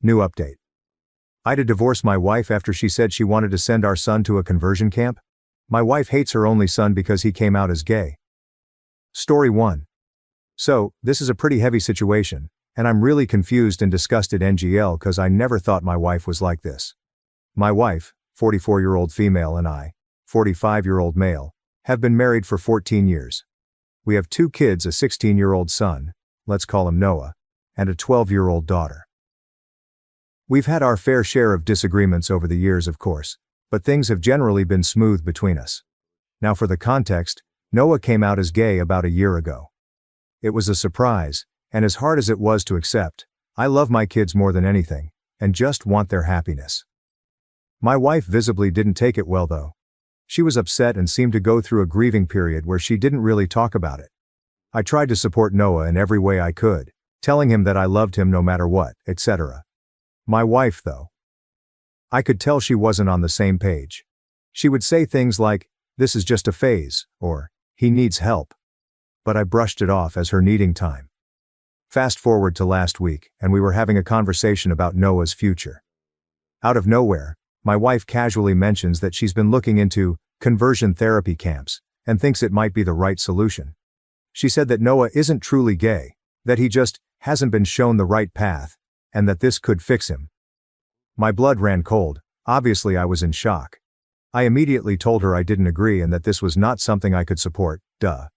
New update. I had to divorce my wife after she said she wanted to send our son to a conversion camp. My wife hates her only son because he came out as gay. Story 1. So, this is a pretty heavy situation, and I'm really confused and disgusted NGL cause I never thought my wife was like this. My wife, 44-year-old female, and I, 45-year-old male, have been married for 14 years. We have 2 kids, a 16-year-old son, let's call him Noah, and a 12-year-old daughter. We've had our fair share of disagreements over the years, of course, but things have generally been smooth between us. Now for the context, Noah came out as gay about a year ago. It was a surprise, and as hard as it was to accept, I love my kids more than anything, and just want their happiness. My wife visibly didn't take it well though. She was upset and seemed to go through a grieving period where she didn't really talk about it. I tried to support Noah in every way I could, telling him that I loved him no matter what, etc. My wife, though, I could tell she wasn't on the same page. She would say things like, "This is just a phase," or, "He needs help." But I brushed it off as her needing time. Fast forward to last week, and we were having a conversation about Noah's future. Out of nowhere, my wife casually mentions that she's been looking into conversion therapy camps, and thinks it might be the right solution. She said that Noah isn't truly gay, that he just hasn't been shown the right path, and that this could fix him. My blood ran cold. Obviously I was in shock. I immediately told her I didn't agree and that this was not something I could support, duh.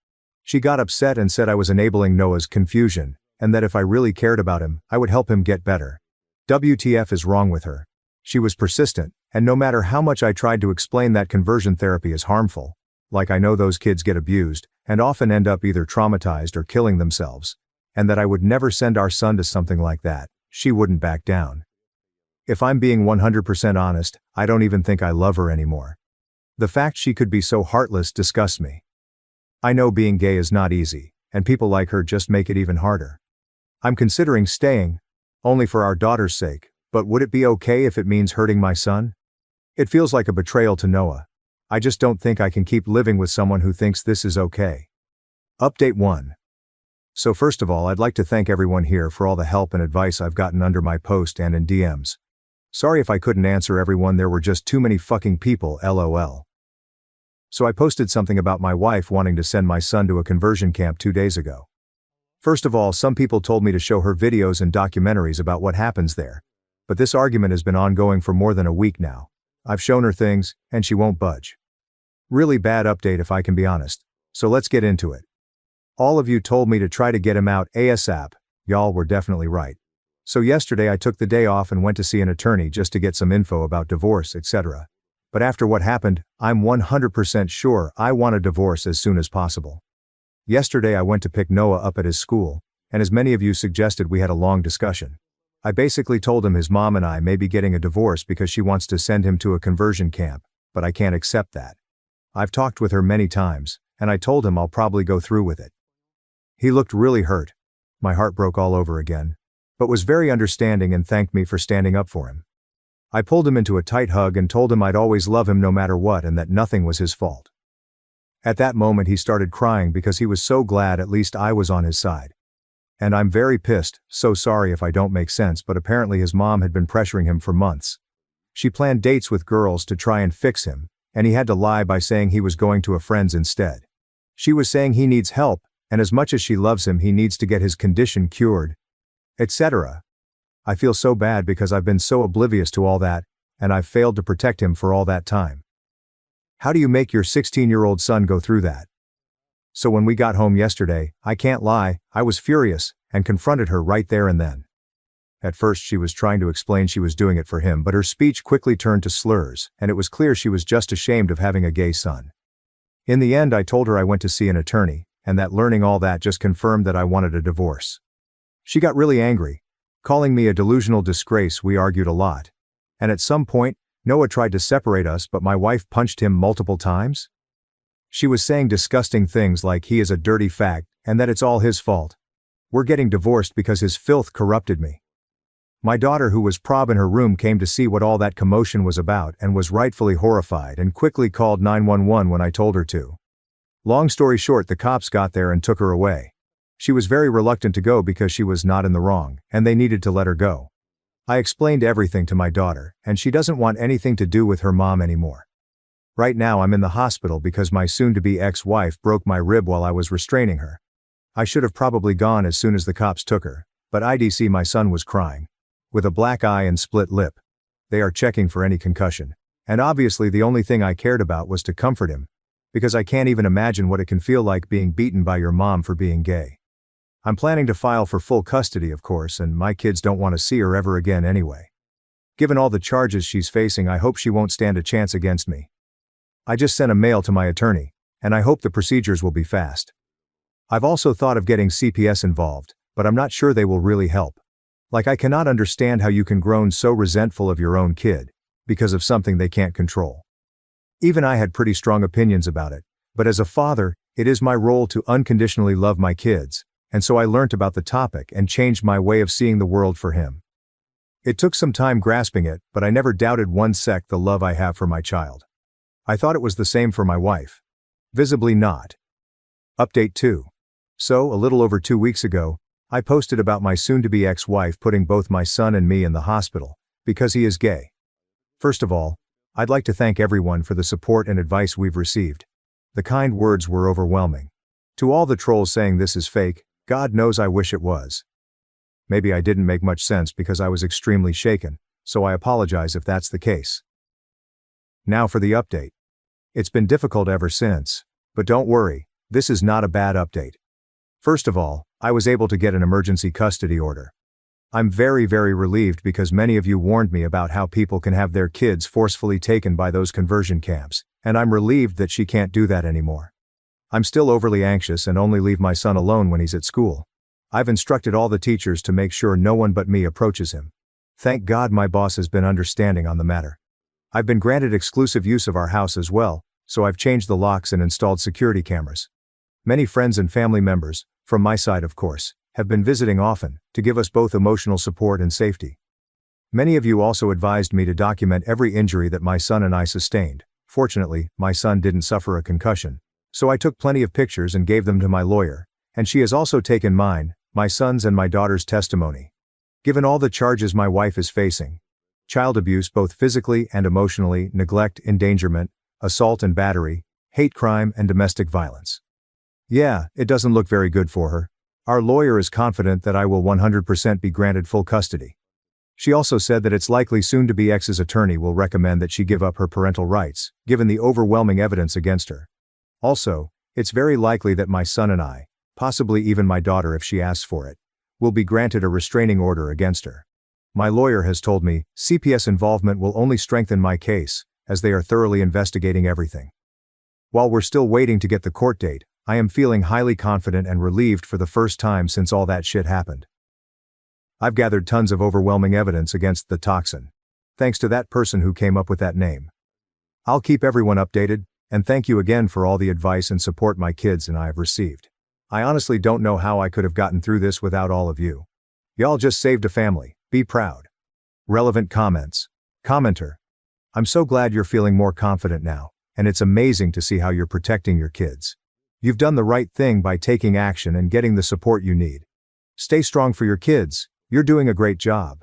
She got upset and said I was enabling Noah's confusion, and that if I really cared about him, I would help him get better. WTF is wrong with her? She was persistent, and no matter how much I tried to explain that conversion therapy is harmful, like I know those kids get abused, and often end up either traumatized or killing themselves, and that I would never send our son to something like that, she wouldn't back down. If I'm being 100% honest, I don't even think I love her anymore. The fact she could be so heartless disgusts me. I know being gay is not easy, and people like her just make it even harder. I'm considering staying, only for our daughter's sake, but would it be okay if it means hurting my son? It feels like a betrayal to Noah. I just don't think I can keep living with someone who thinks this is okay. Update 1. So first of all, I'd like to thank everyone here for all the help and advice I've gotten under my post and in DMs. Sorry if I couldn't answer everyone, there were just too many fucking people, lol. So I posted something about my wife wanting to send my son to a conversion camp 2 days ago. First of all, some people told me to show her videos and documentaries about what happens there. But this argument has been ongoing for more than a week now. I've shown her things, and she won't budge. Really bad update if I can be honest. So let's get into it. All of you told me to try to get him out ASAP. Y'all were definitely right. So yesterday I took the day off and went to see an attorney just to get some info about divorce, etc. But after what happened, I'm 100% sure I want a divorce as soon as possible. Yesterday I went to pick Noah up at his school, and as many of you suggested, we had a long discussion. I basically told him his mom and I may be getting a divorce because she wants to send him to a conversion camp, but I can't accept that. I've talked with her many times, and I told him I'll probably go through with it. He looked really hurt. My heart broke all over again, but was very understanding and thanked me for standing up for him. I pulled him into a tight hug and told him I'd always love him no matter what and that nothing was his fault. At that moment he started crying because he was so glad at least I was on his side. And I'm very pissed, so sorry if I don't make sense, but apparently his mom had been pressuring him for months. She planned dates with girls to try and fix him, and he had to lie by saying he was going to a friend's instead. She was saying he needs help, and as much as she loves him he needs to get his condition cured, etc. I feel so bad because I've been so oblivious to all that, and I've failed to protect him for all that time. How do you make your 16-year-old son go through that? So when we got home yesterday, I can't lie, I was furious, and confronted her right there and then. At first she was trying to explain she was doing it for him, but her speech quickly turned to slurs, and it was clear she was just ashamed of having a gay son. In the end I told her I went to see an attorney, and that learning all that just confirmed that I wanted a divorce. She got really angry, calling me a delusional disgrace. We argued a lot. And at some point, Noah tried to separate us, but my wife punched him multiple times. She was saying disgusting things like he is a dirty fag, and that it's all his fault. We're getting divorced because his filth corrupted me. My daughter, who was prob in her room, came to see what all that commotion was about and was rightfully horrified and quickly called 911 when I told her to. Long story short, the cops got there and took her away. She was very reluctant to go because she was not in the wrong, and they needed to let her go. I explained everything to my daughter, and she doesn't want anything to do with her mom anymore. Right now I'm in the hospital because my soon-to-be ex-wife broke my rib while I was restraining her. I should have probably gone as soon as the cops took her, but IDC my son was crying. With a black eye and split lip. They are checking for any concussion. And obviously the only thing I cared about was to comfort him. Because I can't even imagine what it can feel like being beaten by your mom for being gay. I'm planning to file for full custody of course, and my kids don't want to see her ever again anyway. Given all the charges she's facing, I hope she won't stand a chance against me. I just sent a mail to my attorney, and I hope the procedures will be fast. I've also thought of getting CPS involved, but I'm not sure they will really help. Like, I cannot understand how you can grow so resentful of your own kid, because of something they can't control. Even I had pretty strong opinions about it, but as a father, it is my role to unconditionally love my kids, and so I learnt about the topic and changed my way of seeing the world for him. It took some time grasping it, but I never doubted one sec the love I have for my child. I thought it was the same for my wife. Visibly not. Update 2. So, a little over 2 weeks ago, I posted about my soon-to-be ex-wife putting both my son and me in the hospital, because he is gay. First of all, I'd like to thank everyone for the support and advice we've received. The kind words were overwhelming. To all the trolls saying this is fake, God knows I wish it was. Maybe I didn't make much sense because I was extremely shaken, so I apologize if that's the case. Now for the update. It's been difficult ever since, but don't worry, this is not a bad update. First of all, I was able to get an emergency custody order. I'm very relieved because many of you warned me about how people can have their kids forcefully taken by those conversion camps, and I'm relieved that she can't do that anymore. I'm still overly anxious and only leave my son alone when he's at school. I've instructed all the teachers to make sure no one but me approaches him. Thank God my boss has been understanding on the matter. I've been granted exclusive use of our house as well, so I've changed the locks and installed security cameras. Many friends and family members, from my side of course, have been visiting often, to give us both emotional support and safety. Many of you also advised me to document every injury that my son and I sustained. Fortunately, my son didn't suffer a concussion, so I took plenty of pictures and gave them to my lawyer, and she has also taken mine, my son's and my daughter's testimony. Given all the charges my wife is facing, child abuse both physically and emotionally, neglect, endangerment, assault and battery, hate crime and domestic violence. Yeah, it doesn't look very good for her. Our lawyer is confident that I will 100% be granted full custody. She also said that it's likely soon-to-be ex's attorney will recommend that she give up her parental rights, given the overwhelming evidence against her. Also, it's very likely that my son and I, possibly even my daughter if she asks for it, will be granted a restraining order against her. My lawyer has told me CPS involvement will only strengthen my case, as they are thoroughly investigating everything. While we're still waiting to get the court date, I am feeling highly confident and relieved for the first time since all that shit happened. I've gathered tons of overwhelming evidence against the toxin. Thanks to that person who came up with that name. I'll keep everyone updated, and thank you again for all the advice and support my kids and I have received. I honestly don't know how I could have gotten through this without all of you. Y'all just saved a family, be proud. Relevant comments. Commenter. I'm so glad you're feeling more confident now, and it's amazing to see how you're protecting your kids. You've done the right thing by taking action and getting the support you need. Stay strong for your kids, you're doing a great job.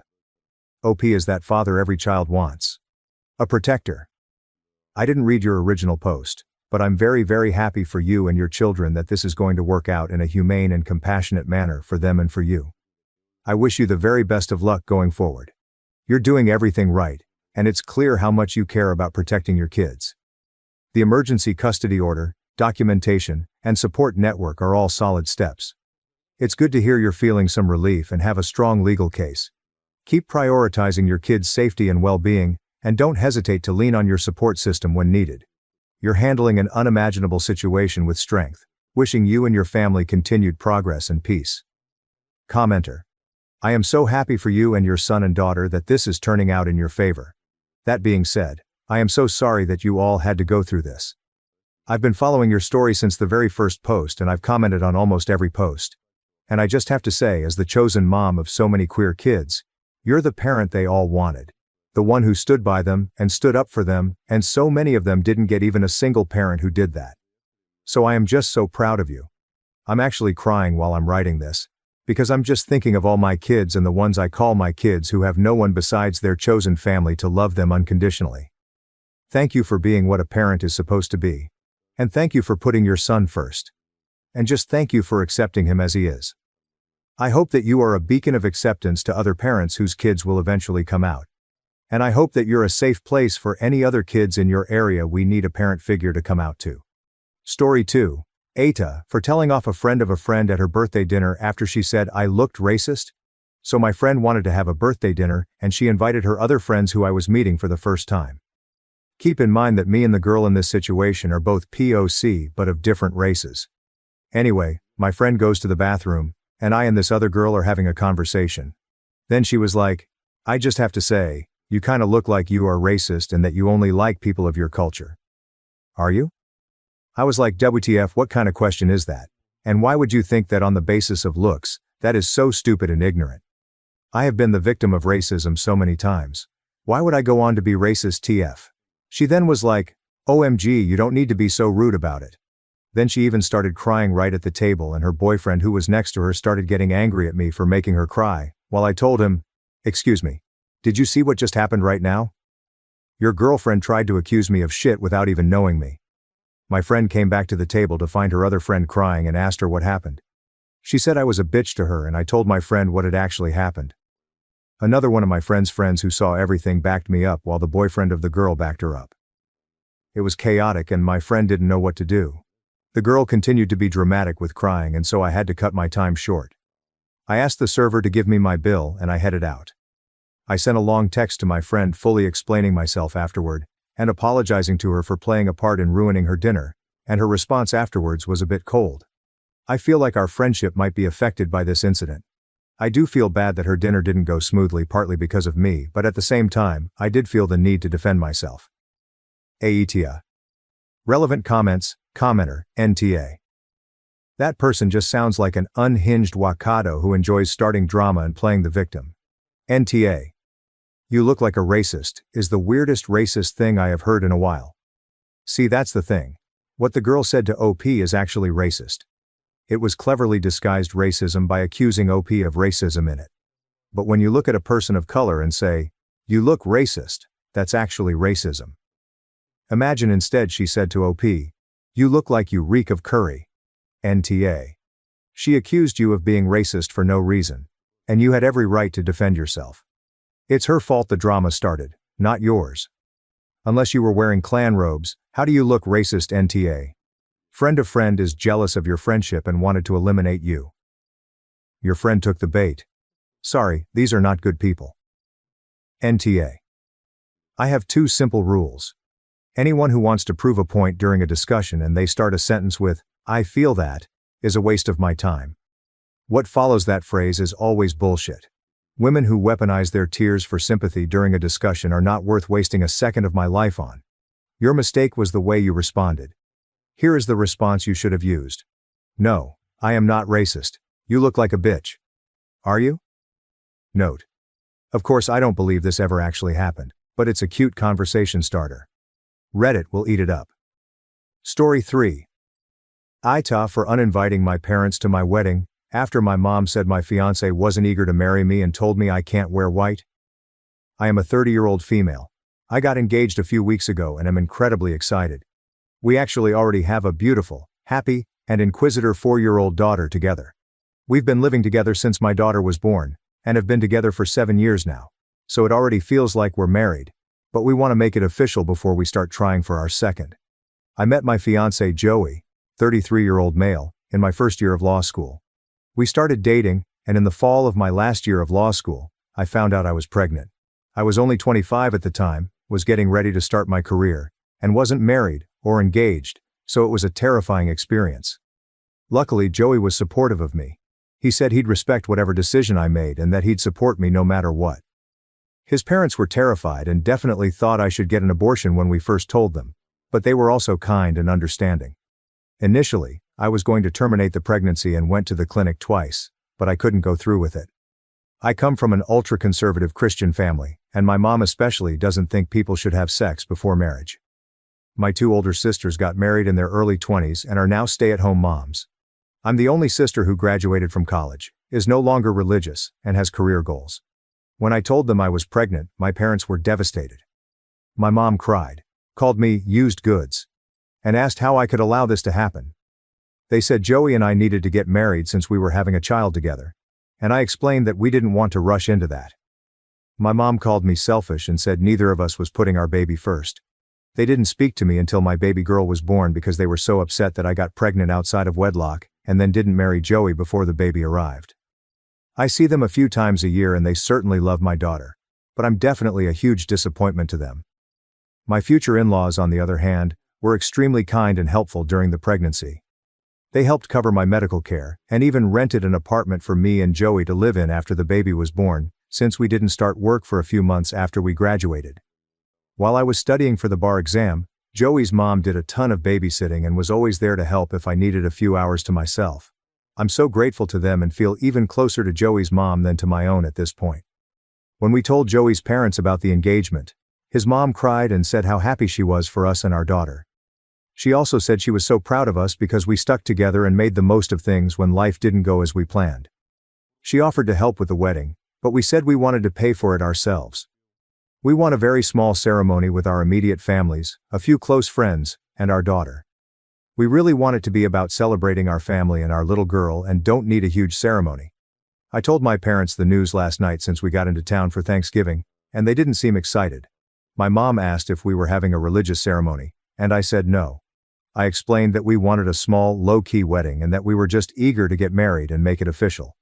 OP is that father every child wants. A protector. I didn't read your original post, but I'm very happy for you and your children that this is going to work out in a humane and compassionate manner for them and for you. I wish you the very best of luck going forward. You're doing everything right, and it's clear how much you care about protecting your kids. The emergency custody order, documentation, and support network are all solid steps. It's good to hear you're feeling some relief and have a strong legal case. Keep prioritizing your kids' safety and well-being, and don't hesitate to lean on your support system when needed. You're handling an unimaginable situation with strength, wishing you and your family continued progress and peace. Commenter. I am so happy for you and your son and daughter that this is turning out in your favor. That being said, I am so sorry that you all had to go through this. I've been following your story since the very first post and I've commented on almost every post. And I just have to say, as the chosen mom of so many queer kids, you're the parent they all wanted. The one who stood by them and stood up for them, and so many of them didn't get even a single parent who did that. So I am just so proud of you. I'm actually crying while I'm writing this, Because I'm just thinking of all my kids and the ones I call my kids who have no one besides their chosen family to love them unconditionally. Thank you for being what a parent is supposed to be. And thank you for putting your son first. And just thank you for accepting him as he is. I hope that you are a beacon of acceptance to other parents whose kids will eventually come out. And I hope that you're a safe place for any other kids in your area we need a parent figure to come out to. Story 2. Ata, for telling off a friend of a friend at her birthday dinner after she said I looked racist. So my friend wanted to have a birthday dinner, and she invited her other friends who I was meeting for the first time. Keep in mind that me and the girl in this situation are both POC but of different races. Anyway, my friend goes to the bathroom, and I and this other girl are having a conversation. Then she was like, I just have to say, you kinda look like you are racist and that you only like people of your culture. Are you? I was like, WTF, what kind of question is that? And why would you think that on the basis of looks? That is so stupid and ignorant. I have been the victim of racism so many times. Why would I go on to be racist TF? She then was like, OMG, you don't need to be so rude about it. Then she even started crying right at the table, and her boyfriend who was next to her started getting angry at me for making her cry, while I told him, excuse me, did you see what just happened right now? Your girlfriend tried to accuse me of shit without even knowing me. My friend came back to the table to find her other friend crying and asked her what happened. She said I was a bitch to her, and I told my friend what had actually happened. Another one of my friend's friends who saw everything backed me up while the boyfriend of the girl backed her up. It was chaotic and my friend didn't know what to do. The girl continued to be dramatic with crying, and so I had to cut my time short. I asked the server to give me my bill and I headed out. I sent a long text to my friend fully explaining myself afterward, and apologizing to her for playing a part in ruining her dinner, and her response afterwards was a bit cold. I feel like our friendship might be affected by this incident. I do feel bad that her dinner didn't go smoothly, partly because of me, but at the same time, I did feel the need to defend myself. AETA. Relevant comments, commenter, NTA. That person just sounds like an unhinged wakado who enjoys starting drama and playing the victim. NTA. You look like a racist, is the weirdest racist thing I have heard in a while. See, that's the thing. What the girl said to OP is actually racist. It was cleverly disguised racism by accusing OP of racism in it. But when you look at a person of color and say, you look racist, that's actually racism. Imagine instead she said to OP, you look like you reek of curry. NTA. She accused you of being racist for no reason. And you had every right to defend yourself. It's her fault the drama started, not yours. Unless you were wearing Klan robes, how do you look racist? NTA. Friend of friend is jealous of your friendship and wanted to eliminate you. Your friend took the bait. Sorry, these are not good people. NTA. I have 2 simple rules. Anyone who wants to prove a point during a discussion and they start a sentence with, I feel that, is a waste of my time. What follows that phrase is always bullshit. Women who weaponize their tears for sympathy during a discussion are not worth wasting a second of my life on. Your mistake was the way you responded. Here is the response you should have used. No, I am not racist. You look like a bitch. Are you? Note. Of course, I don't believe this ever actually happened, but it's a cute conversation starter. Reddit will eat it up. Story 3. Ita for uninviting my parents to my wedding, after my mom said my fiancé wasn't eager to marry me and told me I can't wear white. I am a 30-year-old female. I got engaged a few weeks ago and am incredibly excited. We actually already have a beautiful, happy, and inquisitor 4-year-old daughter together. We've been living together since my daughter was born, and have been together for 7 years now, so it already feels like we're married, but we want to make it official before we start trying for our second. I met my fiancé Joey, 33-year-old male, in my first year of law school. We started dating, and in the fall of my last year of law school, I found out I was pregnant. I was only 25 at the time, was getting ready to start my career, and wasn't married or engaged, so it was a terrifying experience. Luckily, Joey was supportive of me. He said he'd respect whatever decision I made and that he'd support me no matter what. His parents were terrified and definitely thought I should get an abortion when we first told them, but they were also kind and understanding. Initially, I was going to terminate the pregnancy and went to the clinic twice, but I couldn't go through with it. I come from an ultra-conservative Christian family, and my mom especially doesn't think people should have sex before marriage. My 2 older sisters got married in their early 20s and are now stay-at-home moms. I'm the only sister who graduated from college, is no longer religious, and has career goals. When I told them I was pregnant, my parents were devastated. My mom cried, called me used goods, and asked how I could allow this to happen. They said Joey and I needed to get married since we were having a child together, and I explained that we didn't want to rush into that. My mom called me selfish and said neither of us was putting our baby first. They didn't speak to me until my baby girl was born because they were so upset that I got pregnant outside of wedlock and then didn't marry Joey before the baby arrived. I see them a few times a year and they certainly love my daughter, but I'm definitely a huge disappointment to them. My future in-laws, on the other hand, were extremely kind and helpful during the pregnancy. They helped cover my medical care and even rented an apartment for me and Joey to live in after the baby was born, since we didn't start work for a few months after we graduated. While I was studying for the bar exam, Joey's mom did a ton of babysitting and was always there to help if I needed a few hours to myself. I'm so grateful to them and feel even closer to Joey's mom than to my own at this point. When we told Joey's parents about the engagement, his mom cried and said how happy she was for us and our daughter. She also said she was so proud of us because we stuck together and made the most of things when life didn't go as we planned. She offered to help with the wedding, but we said we wanted to pay for it ourselves. We want a very small ceremony with our immediate families, a few close friends, and our daughter. We really want it to be about celebrating our family and our little girl and don't need a huge ceremony. I told my parents the news last night since we got into town for Thanksgiving, and they didn't seem excited. My mom asked if we were having a religious ceremony, and I said no. I explained that we wanted a small, low-key wedding and that we were just eager to get married and make it official.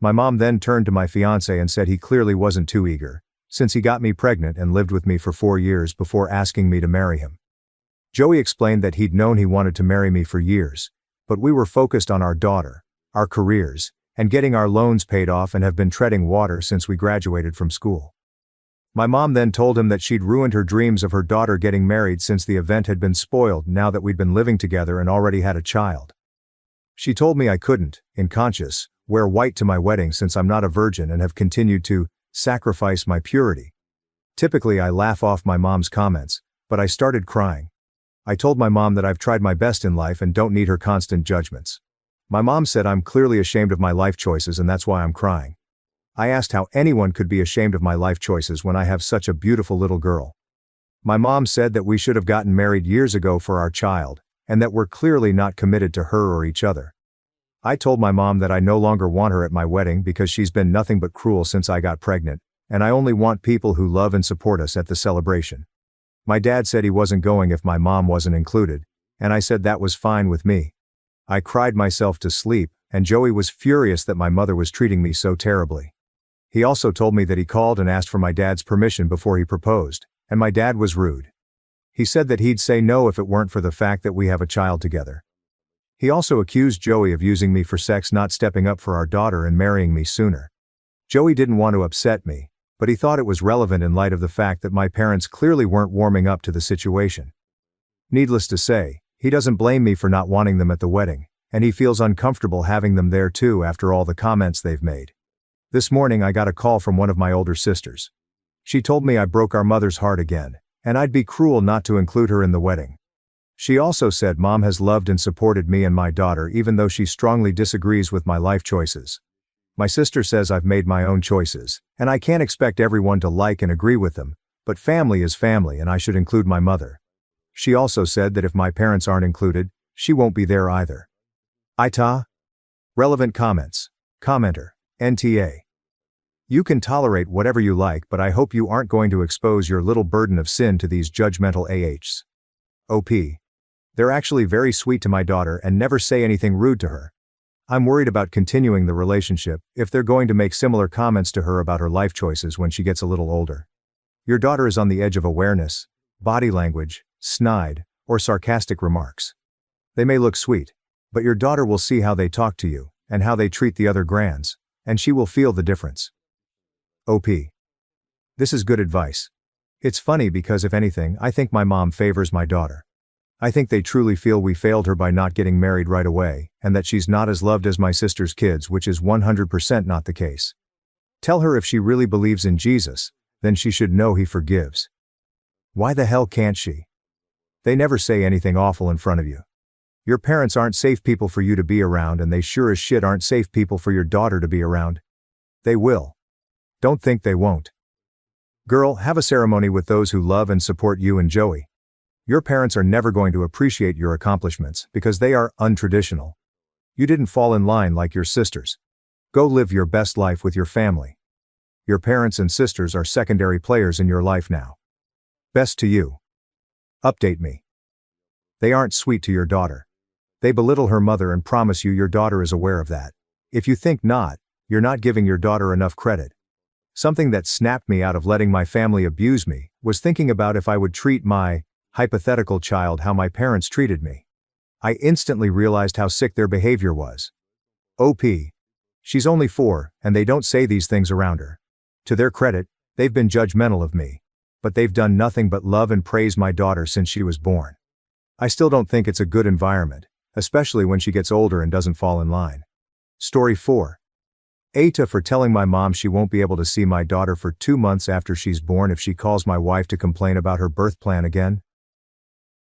My mom then turned to my fiancé and said he clearly wasn't too eager, since he got me pregnant and lived with me for 4 years before asking me to marry him. Joey explained that he'd known he wanted to marry me for years, but we were focused on our daughter, our careers, and getting our loans paid off and have been treading water since we graduated from school. My mom then told him that she'd ruined her dreams of her daughter getting married since the event had been spoiled now that we'd been living together and already had a child. She told me I couldn't, in conscience, wear white to my wedding since I'm not a virgin and have continued to sacrifice my purity. Typically I laugh off my mom's comments, but I started crying. I told my mom that I've tried my best in life and don't need her constant judgments. My mom said I'm clearly ashamed of my life choices and that's why I'm crying. I asked how anyone could be ashamed of my life choices when I have such a beautiful little girl. My mom said that we should have gotten married years ago for our child, and that we're clearly not committed to her or each other. I told my mom that I no longer want her at my wedding because she's been nothing but cruel since I got pregnant, and I only want people who love and support us at the celebration. My dad said he wasn't going if my mom wasn't included, and I said that was fine with me. I cried myself to sleep, and Joey was furious that my mother was treating me so terribly. He also told me that he called and asked for my dad's permission before he proposed, and my dad was rude. He said that he'd say no if it weren't for the fact that we have a child together. He also accused Joey of using me for sex, not stepping up for our daughter and marrying me sooner. Joey didn't want to upset me, but he thought it was relevant in light of the fact that my parents clearly weren't warming up to the situation. Needless to say, he doesn't blame me for not wanting them at the wedding, and he feels uncomfortable having them there too after all the comments they've made. This morning I got a call from one of my older sisters. She told me I broke our mother's heart again, and I'd be cruel not to include her in the wedding. She also said Mom has loved and supported me and my daughter even though she strongly disagrees with my life choices. My sister says I've made my own choices, and I can't expect everyone to like and agree with them, but family is family and I should include my mother. She also said that if my parents aren't included, she won't be there either. Ita? Relevant comments. Commenter. NTA. You can tolerate whatever you like, but I hope you aren't going to expose your little burden of sin to these judgmental AHs. OP. They're actually very sweet to my daughter and never say anything rude to her. I'm worried about continuing the relationship if they're going to make similar comments to her about her life choices when she gets a little older. Your daughter is on the edge of awareness, body language, snide, or sarcastic remarks. They may look sweet, but your daughter will see how they talk to you and how they treat the other grands, and she will feel the difference. OP. This is good advice. It's funny because if anything, I think my mom favors my daughter. I think they truly feel we failed her by not getting married right away, and that she's not as loved as my sister's kids, which is 100% not the case. Tell her if she really believes in Jesus, then she should know he forgives. Why the hell can't she? They never say anything awful in front of you. Your parents aren't safe people for you to be around, and they sure as shit aren't safe people for your daughter to be around. They will. Don't think they won't. Girl, have a ceremony with those who love and support you and Joey. Your parents are never going to appreciate your accomplishments because they are untraditional. You didn't fall in line like your sisters. Go live your best life with your family. Your parents and sisters are secondary players in your life now. Best to you. Update me. They aren't sweet to your daughter. They belittle her mother and promise you your daughter is aware of that. If you think not, you're not giving your daughter enough credit. Something that snapped me out of letting my family abuse me was thinking about if I would treat my hypothetical child how my parents treated me. I instantly realized how sick their behavior was. OP. She's only 4, and they don't say these things around her. To their credit, they've been judgmental of me, but they've done nothing but love and praise my daughter since she was born. I still don't think it's a good environment, especially when she gets older and doesn't fall in line. Story 4. Ata for telling my mom she won't be able to see my daughter for 2 months after she's born if she calls my wife to complain about her birth plan again.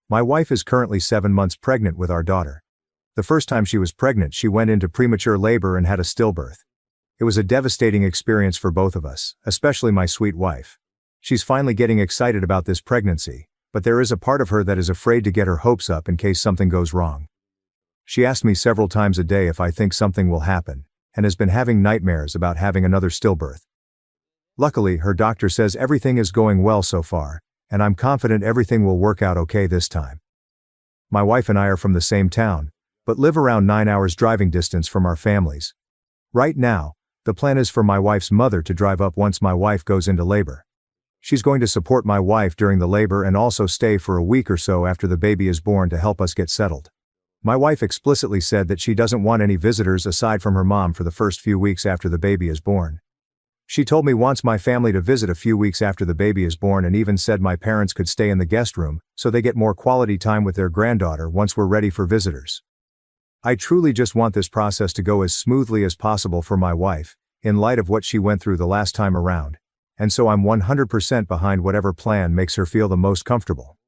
My wife is currently 7 months pregnant with our daughter. The first time she was pregnant, she went into premature labor and had a stillbirth. It was a devastating experience for both of us, especially my sweet wife. She's finally getting excited about this pregnancy, but there is a part of her that is afraid to get her hopes up in case something goes wrong. She asks me several times a day if I think something will happen, and has been having nightmares about having another stillbirth. Luckily, her doctor says everything is going well so far, and I'm confident everything will work out okay this time. My wife and I are from the same town, but live around 9 hours driving distance from our families. Right now, the plan is for my wife's mother to drive up once my wife goes into labor. She's going to support my wife during the labor and also stay for a week or so after the baby is born to help us get settled. My wife explicitly said that she doesn't want any visitors aside from her mom for the first few weeks after the baby is born. She told me wants my family to visit a few weeks after the baby is born and even said my parents could stay in the guest room so they get more quality time with their granddaughter once we're ready for visitors. I truly just want this process to go as smoothly as possible for my wife, in light of what she went through the last time around, and so I'm 100% behind whatever plan makes her feel the most comfortable.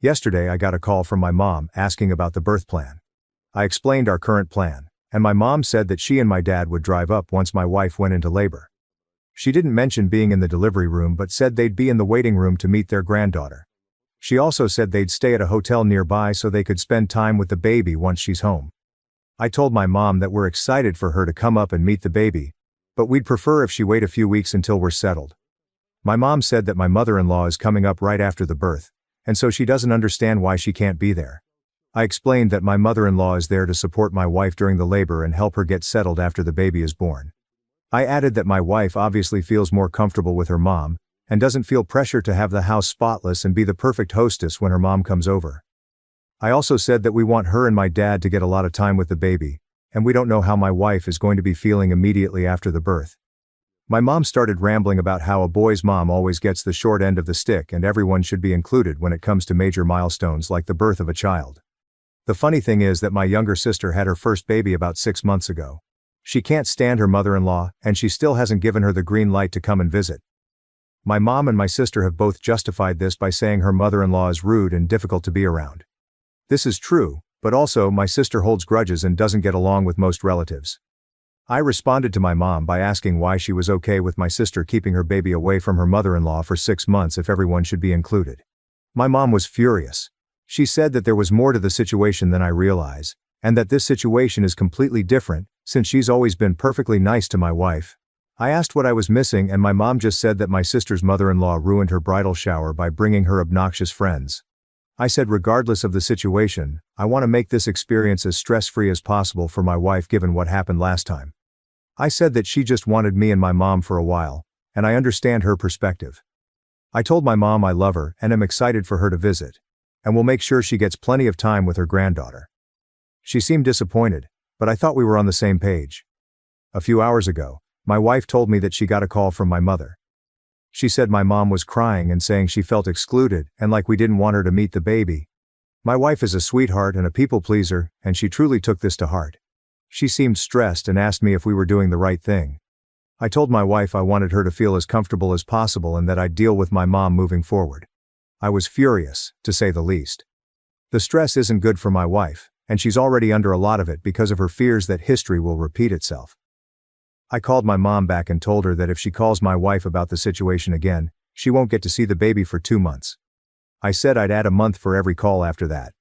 Yesterday I got a call from my mom asking about the birth plan. I explained our current plan, and my mom said that she and my dad would drive up once my wife went into labor. She didn't mention being in the delivery room but said they'd be in the waiting room to meet their granddaughter. She also said they'd stay at a hotel nearby so they could spend time with the baby once she's home. I told my mom that we're excited for her to come up and meet the baby, but we'd prefer if she wait a few weeks until we're settled. My mom said that my mother-in-law is coming up right after the birth, and so she doesn't understand why she can't be there. I explained that my mother-in-law is there to support my wife during the labor and help her get settled after the baby is born. I added that my wife obviously feels more comfortable with her mom, and doesn't feel pressure to have the house spotless and be the perfect hostess when her mom comes over. I also said that we want her and my dad to get a lot of time with the baby, and we don't know how my wife is going to be feeling immediately after the birth. My mom started rambling about how a boy's mom always gets the short end of the stick and everyone should be included when it comes to major milestones like the birth of a child. The funny thing is that my younger sister had her first baby about 6 months ago. She can't stand her mother-in-law, and she still hasn't given her the green light to come and visit. My mom and my sister have both justified this by saying her mother-in-law is rude and difficult to be around. This is true, but also my sister holds grudges and doesn't get along with most relatives. I responded to my mom by asking why she was okay with my sister keeping her baby away from her mother-in-law for 6 months if everyone should be included. My mom was furious. She said that there was more to the situation than I realize, and that this situation is completely different, since she's always been perfectly nice to my wife. I asked what I was missing and my mom just said that my sister's mother-in-law ruined her bridal shower by bringing her obnoxious friends. I said regardless of the situation, I want to make this experience as stress-free as possible for my wife given what happened last time. I said that she just wanted me and my mom for a while, and I understand her perspective. I told my mom I love her and am excited for her to visit, and will make sure she gets plenty of time with her granddaughter. She seemed disappointed, but I thought we were on the same page. A few hours ago, my wife told me that she got a call from my mother. She said my mom was crying and saying she felt excluded and like we didn't want her to meet the baby. My wife is a sweetheart and a people pleaser, and she truly took this to heart. She seemed stressed and asked me if we were doing the right thing. I told my wife I wanted her to feel as comfortable as possible and that I'd deal with my mom moving forward. I was furious, to say the least. The stress isn't good for my wife, And she's already under a lot of it because of her fears that history will repeat itself. I called my mom back and told her that if she calls my wife about the situation again, she won't get to see the baby for 2 months. I said I'd add a month for every call after that.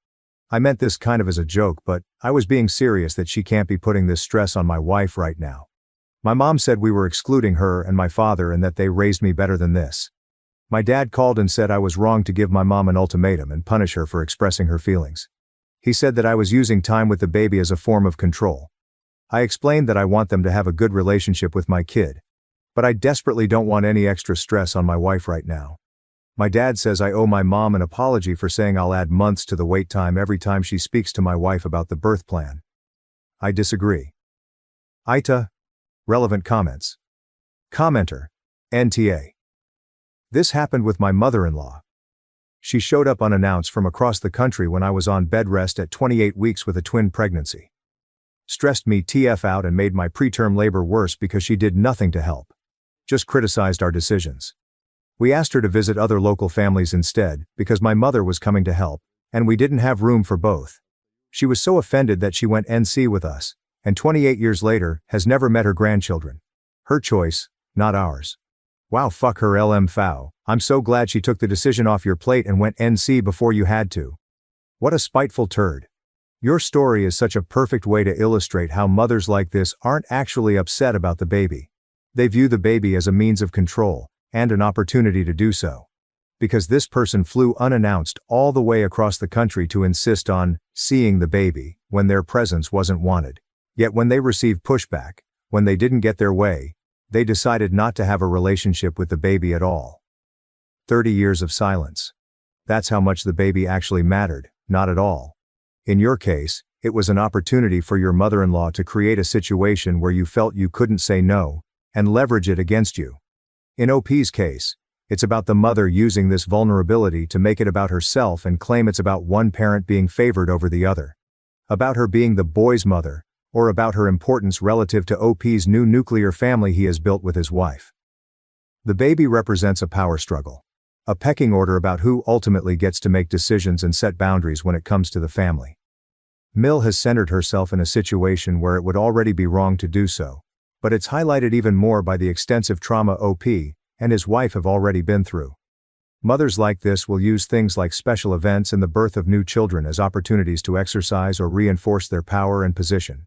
I meant this kind of as a joke, but I was being serious that she can't be putting this stress on my wife right now. My mom said we were excluding her and my father and that they raised me better than this. My dad called and said I was wrong to give my mom an ultimatum and punish her for expressing her feelings. He said that I was using time with the baby as a form of control. I explained that I want them to have a good relationship with my kid. But I desperately don't want any extra stress on my wife right now. My dad says I owe my mom an apology for saying I'll add months to the wait time every time she speaks to my wife about the birth plan. I disagree. ITA. Relevant comments. Commenter. NTA. This happened with my mother-in-law. She showed up unannounced from across the country when I was on bed rest at 28 weeks with a twin pregnancy. Stressed me TF out and made my preterm labor worse because she did nothing to help. Just criticized our decisions. We asked her to visit other local families instead, because my mother was coming to help, and we didn't have room for both. She was so offended that she went NC with us, and 28 years later, has never met her grandchildren. Her choice, not ours. Wow, fuck her LM foul. I'm so glad she took the decision off your plate and went NC before you had to. What a spiteful turd. Your story is such a perfect way to illustrate how mothers like this aren't actually upset about the baby. They view the baby as a means of control, and an opportunity to do so. Because this person flew unannounced all the way across the country to insist on seeing the baby, when their presence wasn't wanted. Yet when they received pushback, when they didn't get their way, they decided not to have a relationship with the baby at all. 30 years of silence. That's how much the baby actually mattered, not at all. In your case, it was an opportunity for your mother-in-law to create a situation where you felt you couldn't say no, and leverage it against you. In OP's case, it's about the mother using this vulnerability to make it about herself and claim it's about one parent being favored over the other. About her being the boy's mother, or about her importance relative to OP's new nuclear family he has built with his wife. The baby represents a power struggle. A pecking order about who ultimately gets to make decisions and set boundaries when it comes to the family. Mill has centered herself in a situation where it would already be wrong to do so, but it's highlighted even more by the extensive trauma OP and his wife have already been through. Mothers like this will use things like special events and the birth of new children as opportunities to exercise or reinforce their power and position.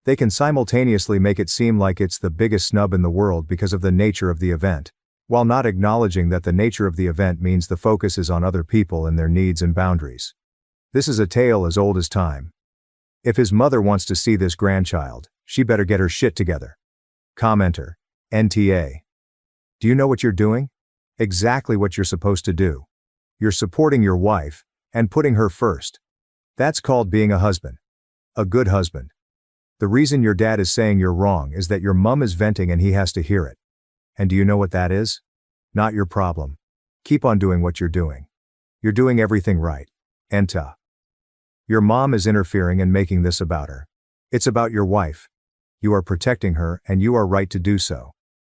They can simultaneously make it seem like it's the biggest snub in the world because of the nature of the event, while not acknowledging that the nature of the event means the focus is on other people and their needs and boundaries. This is a tale as old as time. If his mother wants to see this grandchild, she better get her shit together. Commenter. NTA. Do you know what you're doing? Exactly what you're supposed to do. You're supporting your wife, and putting her first. That's called being a husband. A good husband. The reason your dad is saying you're wrong is that your mum is venting and he has to hear it. And do you know what that is? Not your problem. Keep on doing what you're doing. You're doing everything right. Enta. Your mom is interfering and making this about her. It's about your wife. You are protecting her and you are right to do so.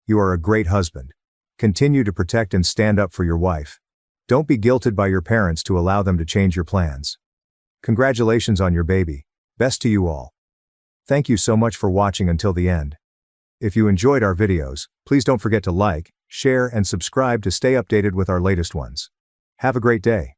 You are a great husband. Continue to protect and stand up for your wife. Don't be guilted by your parents to allow them to change your plans. Congratulations on your baby. Best to you all. Thank you so much for watching until the end. If you enjoyed our videos, please don't forget to like, share and subscribe to stay updated with our latest ones. Have a great day.